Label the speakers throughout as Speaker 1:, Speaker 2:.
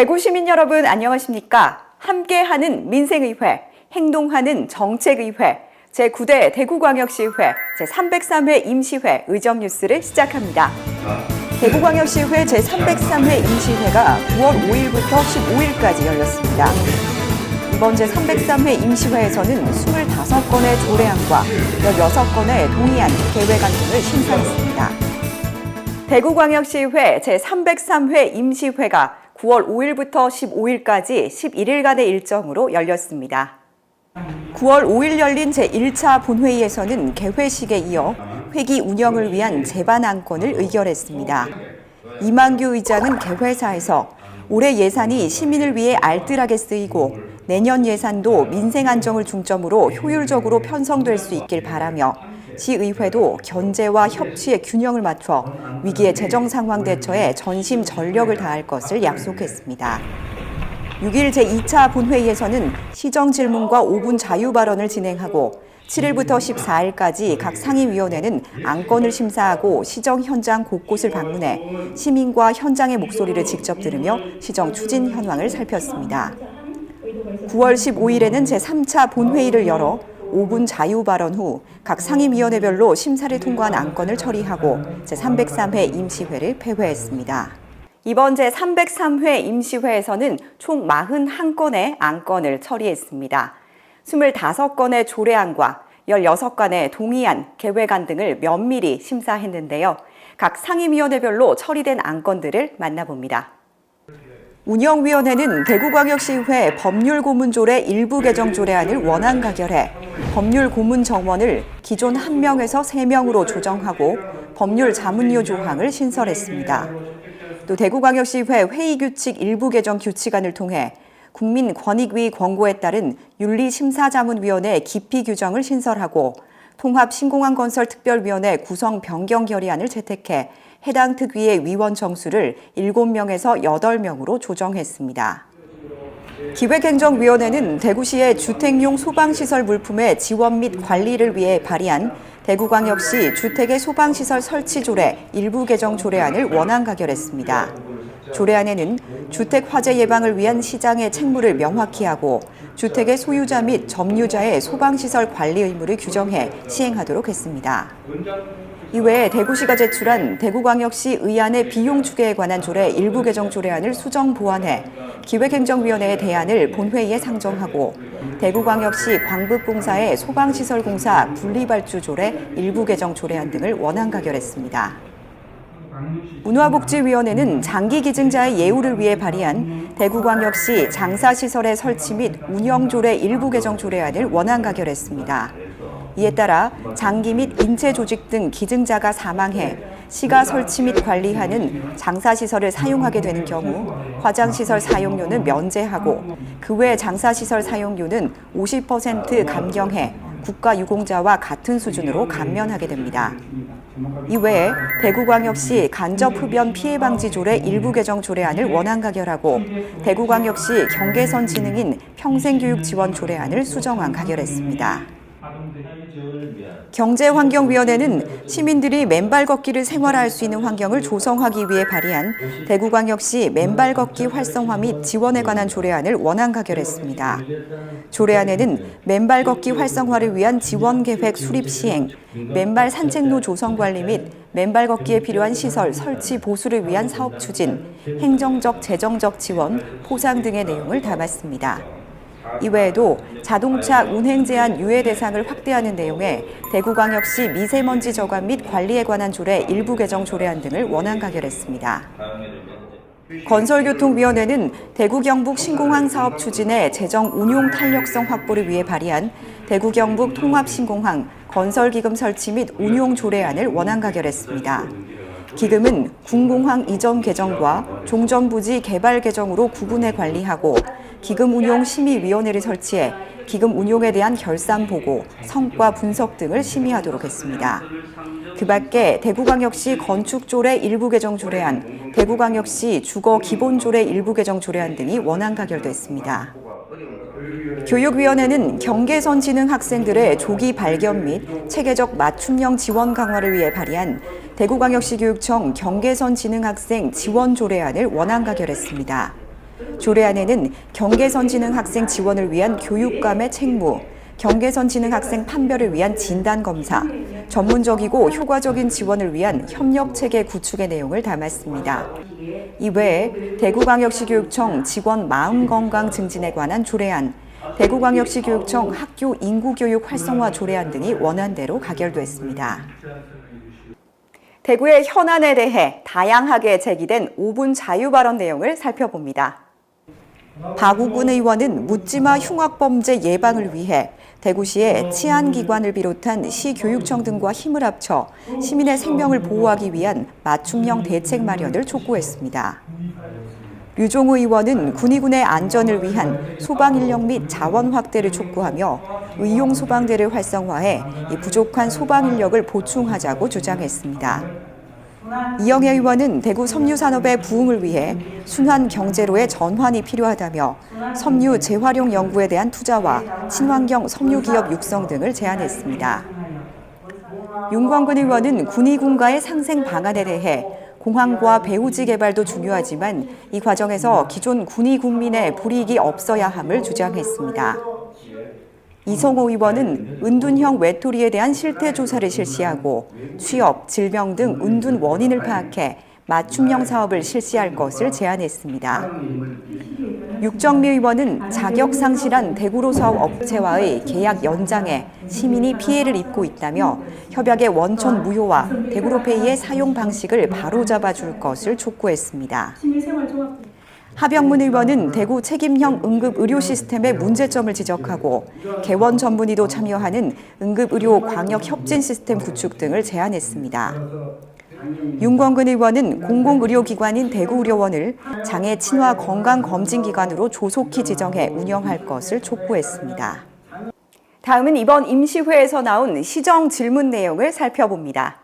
Speaker 1: 대구 시민 여러분 안녕하십니까? 함께하는 민생의회, 행동하는 정책의회, 제9대 대구광역시의회 제303회 임시회 의정뉴스를 시작합니다. 대구광역시의회 제303회 임시회가 9월 5일부터 15일까지 열렸습니다. 이번 제303회 임시회에서는 25건의 조례안과 16건의 동의안, 계획안 등을 심사했습니다. 대구광역시의회 제303회 임시회가 9월 5일부터 15일까지 11일간의 일정으로 열렸습니다. 9월 5일 열린 제1차 본회의에서는 개회식에 이어 회기 운영을 위한 제반 안건을 의결했습니다. 이만규 의장은 개회사에서 올해 예산이 시민을 위해 알뜰하게 쓰이고 내년 예산도 민생 안정을 중점으로 효율적으로 편성될 수 있길 바라며 시의회도 견제와 협치의 균형을 맞춰 위기의 재정 상황 대처에 전심 전력을 다할 것을 약속했습니다. 6일 제2차 본회의에서는 시정 질문과 5분 자유 발언을 진행하고 7일부터 14일까지 각 상임위원회는 안건을 심사하고 시정 현장 곳곳을 방문해 시민과 현장의 목소리를 직접 들으며 시정 추진 현황을 살폈습니다. 9월 15일에는 제3차 본회의를 열어 5분 자유 발언 후 각 상임위원회별로 심사를 통과한 안건을 처리하고 제303회 임시회를 폐회했습니다. 이번 제303회 임시회에서는 총 41건의 안건을 처리했습니다. 25건의 조례안과 16건의 동의안, 계획안 등을 면밀히 심사했는데요. 각 상임위원회별로 처리된 안건들을 만나봅니다. 운영위원회는 대구광역시의회 법률고문조례 일부 개정 조례안을 원안 가결해 법률고문 정원을 기존 1명에서 3명으로 조정하고 법률 자문료 조항을 신설했습니다. 또 대구광역시의회 회의규칙 일부 개정 규칙안을 통해 국민권익위 권고에 따른 윤리심사자문위원회 기피 규정을 신설하고 통합신공항건설특별위원회 구성 변경 결의안을 채택해 해당 특위의 위원 정수를 7명에서 8명으로 조정했습니다. 기획행정위원회는 대구시의 주택용 소방시설 물품의 지원 및 관리를 위해 발의한 대구광역시 주택의 소방시설 설치 조례 일부 개정 조례안을 원안 가결했습니다. 조례안에는 주택 화재 예방을 위한 시장의 책무를 명확히 하고 주택의 소유자 및 점유자의 소방시설 관리 의무를 규정해 시행하도록 했습니다. 이외에 대구시가 제출한 대구광역시 의안의 비용 추계에 관한 조례 일부 개정 조례안을 수정 보완해 기획행정위원회의 대안을 본회의에 상정하고 대구광역시 광북공사의 소방시설공사 분리발주 조례 일부 개정 조례안 등을 원안 가결했습니다. 문화복지위원회는 장기기증자의 예우를 위해 발의한 대구광역시 장사시설의 설치 및 운영조례 일부 개정 조례안을 원안 가결했습니다. 이에 따라 장기 및 인체 조직 등 기증자가 사망해 시가 설치 및 관리하는 장사시설을 사용하게 되는 경우 화장시설 사용료는 면제하고 그 외 장사시설 사용료는 50% 감경해 국가유공자와 같은 수준으로 감면하게 됩니다. 이외에 대구광역시 간접흡연 피해방지 조례 일부 개정 조례안을 원안 가결하고 대구광역시 경계선 지능인 평생교육 지원 조례안을 수정안 가결했습니다. 경제환경위원회는 시민들이 맨발 걷기를 생활화할 수 있는 환경을 조성하기 위해 발의한 대구광역시 맨발 걷기 활성화 및 지원에 관한 조례안을 원안 가결했습니다. 조례안에는 맨발 걷기 활성화를 위한 지원 계획 수립 시행, 맨발 산책로 조성 관리 및 맨발 걷기에 필요한 시설 설치 보수를 위한 사업 추진, 행정적 재정적 지원, 포상 등의 내용을 담았습니다. 이외에도 자동차 운행 제한 유예 대상을 확대하는 내용의 대구광역시 미세먼지 저감 및 관리에 관한 조례 일부 개정 조례안 등을 원안 가결했습니다. 건설교통위원회는 대구 경북 신공항 사업 추진의 재정 운용 탄력성 확보를 위해 발의한 대구 경북 통합신공항 건설기금 설치 및 운용 조례안을 원안 가결했습니다. 기금은 군공항 이전 개정과 종전부지 개발 개정으로 구분해 관리하고 기금 운용 심의위원회를 설치해 기금 운용에 대한 결산 보고, 성과 분석 등을 심의하도록 했습니다. 그 밖에 대구광역시 건축조례 일부 개정 조례안, 대구광역시 주거 기본조례 일부 개정 조례안 등이 원안 가결됐습니다. 교육위원회는 경계선 지능 학생들의 조기 발견 및 체계적 맞춤형 지원 강화를 위해 발의한 대구광역시 교육청 경계선 지능 학생 지원 조례안을 원안 가결했습니다. 조례안에는 경계선지능학생 지원을 위한 교육감의 책무, 경계선지능학생 판별을 위한 진단검사, 전문적이고 효과적인 지원을 위한 협력체계 구축의 내용을 담았습니다. 이외에 대구광역시교육청 직원 마음건강 증진에 관한 조례안, 대구광역시교육청 학교 인구교육 활성화 조례안 등이 원안대로 가결됐습니다. 대구의 현안에 대해 다양하게 제기된 5분 자유발언 내용을 살펴봅니다. 박우근 의원은 묻지마 흉악범죄 예방을 위해 대구시의 치안기관을 비롯한 시교육청 등과 힘을 합쳐 시민의 생명을 보호하기 위한 맞춤형 대책 마련을 촉구했습니다. 류종우 의원은 군의군의 안전을 위한 소방 인력 및 자원 확대를 촉구하며 의용 소방대를 활성화해 부족한 소방 인력을 보충하자고 주장했습니다. 이영애 의원은 대구 섬유산업의 부흥을 위해 순환 경제로의 전환이 필요하다며 섬유 재활용 연구에 대한 투자와 친환경 섬유기업 육성 등을 제안했습니다. 윤광근 의원은 군의군과의 상생 방안에 대해 공항과 배후지 개발도 중요하지만 이 과정에서 기존 군의 군민의 불이익이 없어야 함을 주장했습니다. 이성호 의원은 은둔형 외톨이에 대한 실태 조사를 실시하고 취업, 질병 등 은둔 원인을 파악해 맞춤형 사업을 실시할 것을 제안했습니다. 육정미 의원은 자격 상실한 대구로 사업 업체와의 계약 연장에 시민이 피해를 입고 있다며 협약의 원천 무효와 대구로페이의 사용 방식을 바로잡아 줄 것을 촉구했습니다. 하병문 의원은 대구 책임형 응급의료 시스템의 문제점을 지적하고 개원 전문의도 참여하는 응급의료 광역 협진 시스템 구축 등을 제안했습니다. 윤광근 의원은 공공의료기관인 대구의료원을 장애 친화 건강검진기관으로 조속히 지정해 운영할 것을 촉구했습니다. 다음은 이번 임시회에서 나온 시정 질문 내용을 살펴봅니다.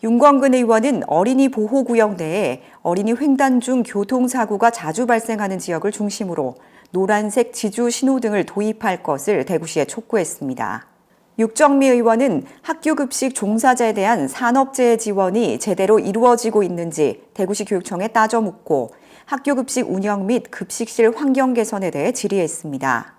Speaker 1: 윤광근 의원은 어린이 보호구역 내에 어린이 횡단 중 교통사고가 자주 발생하는 지역을 중심으로 노란색 지주 신호등을 도입할 것을 대구시에 촉구했습니다. 육정미 의원은 학교급식 종사자에 대한 산업재해 지원이 제대로 이루어지고 있는지 대구시 교육청에 따져 묻고 학교급식 운영 및 급식실 환경 개선에 대해 질의했습니다.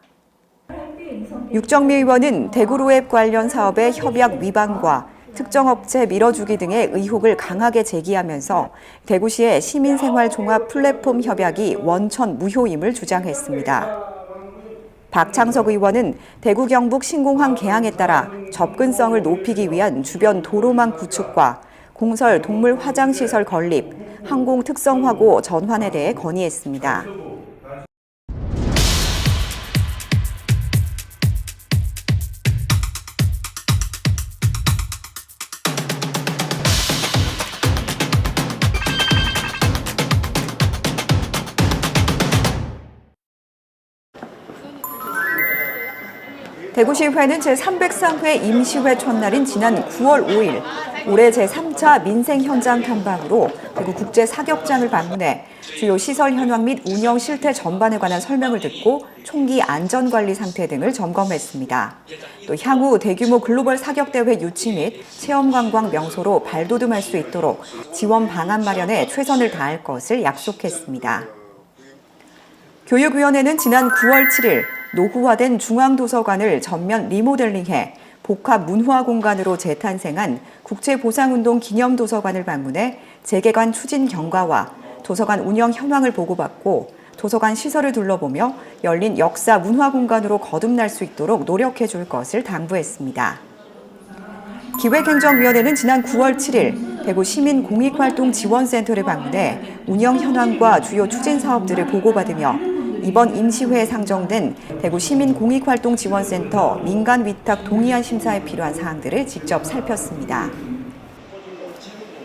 Speaker 1: 육정미 의원은 대구로앱 관련 사업의 협약 위반과 특정 업체 밀어주기 등의 의혹을 강하게 제기하면서 대구시의 시민생활 종합 플랫폼 협약이 원천 무효임을 주장했습니다. 박창석 의원은 대구 경북 신공항 개항에 따라 접근성을 높이기 위한 주변 도로망 구축과 공설 동물 화장시설 건립, 항공 특성화고 전환에 대해 건의했습니다. 대구시의회는 제303회 임시회 첫날인 지난 9월 5일 올해 제3차 민생 현장 탐방으로 대구 국제사격장을 방문해 주요 시설 현황 및 운영 실태 전반에 관한 설명을 듣고 총기 안전관리 상태 등을 점검했습니다. 또 향후 대규모 글로벌 사격대회 유치 및 체험관광 명소로 발돋움할 수 있도록 지원 방안 마련에 최선을 다할 것을 약속했습니다. 교육위원회는 지난 9월 7일 노후화된 중앙도서관을 전면 리모델링해 복합 문화 공간으로 재탄생한 국제보상운동 기념도서관을 방문해 재개관 추진 경과와 도서관 운영 현황을 보고받고 도서관 시설을 둘러보며 열린 역사 문화 공간으로 거듭날 수 있도록 노력해 줄 것을 당부했습니다. 기획행정위원회는 지난 9월 7일 대구 시민공익활동지원센터를 방문해 운영 현황과 주요 추진 사업들을 보고받으며 이번 임시회에 상정된 대구 시민공익활동지원센터 민간위탁 동의안 심사에 필요한 사항들을 직접 살폈습니다.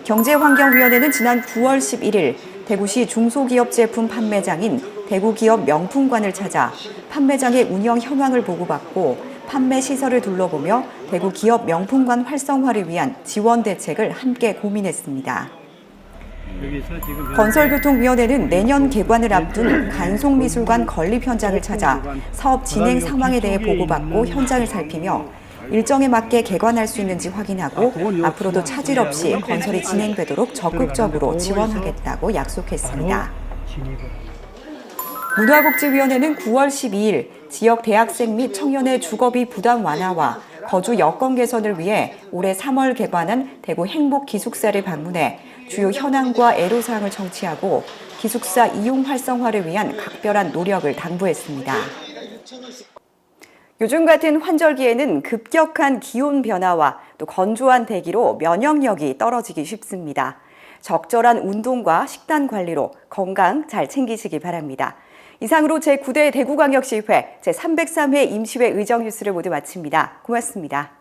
Speaker 1: 경제환경위원회는 지난 9월 11일 대구시 중소기업 제품 판매장인 대구기업 명품관을 찾아 판매장의 운영 현황을 보고받고 판매 시설을 둘러보며 대구 기업 명품관 활성화를 위한 지원 대책을 함께 고민했습니다. 건설교통위원회는 내년 개관을 앞둔 간송미술관 건립 현장을 찾아 사업 진행 상황에 대해 보고받고 현장을 살피며 일정에 맞게 개관할 수 있는지 확인하고 앞으로도 차질 없이 건설이 진행되도록 적극적으로 지원하겠다고 약속했습니다. 문화복지위원회는 9월 12일 지역 대학생 및 청년의 주거비 부담 완화와 거주 여건 개선을 위해 올해 3월 개관한 대구 행복기숙사를 방문해 주요 현황과 애로사항을 청취하고 기숙사 이용 활성화를 위한 각별한 노력을 당부했습니다. 요즘 같은 환절기에는 급격한 기온 변화와 또 건조한 대기로 면역력이 떨어지기 쉽습니다. 적절한 운동과 식단 관리로 건강 잘 챙기시기 바랍니다. 이상으로 제9대 대구광역시의회 제303회 임시회 의정 뉴스를 모두 마칩니다. 고맙습니다.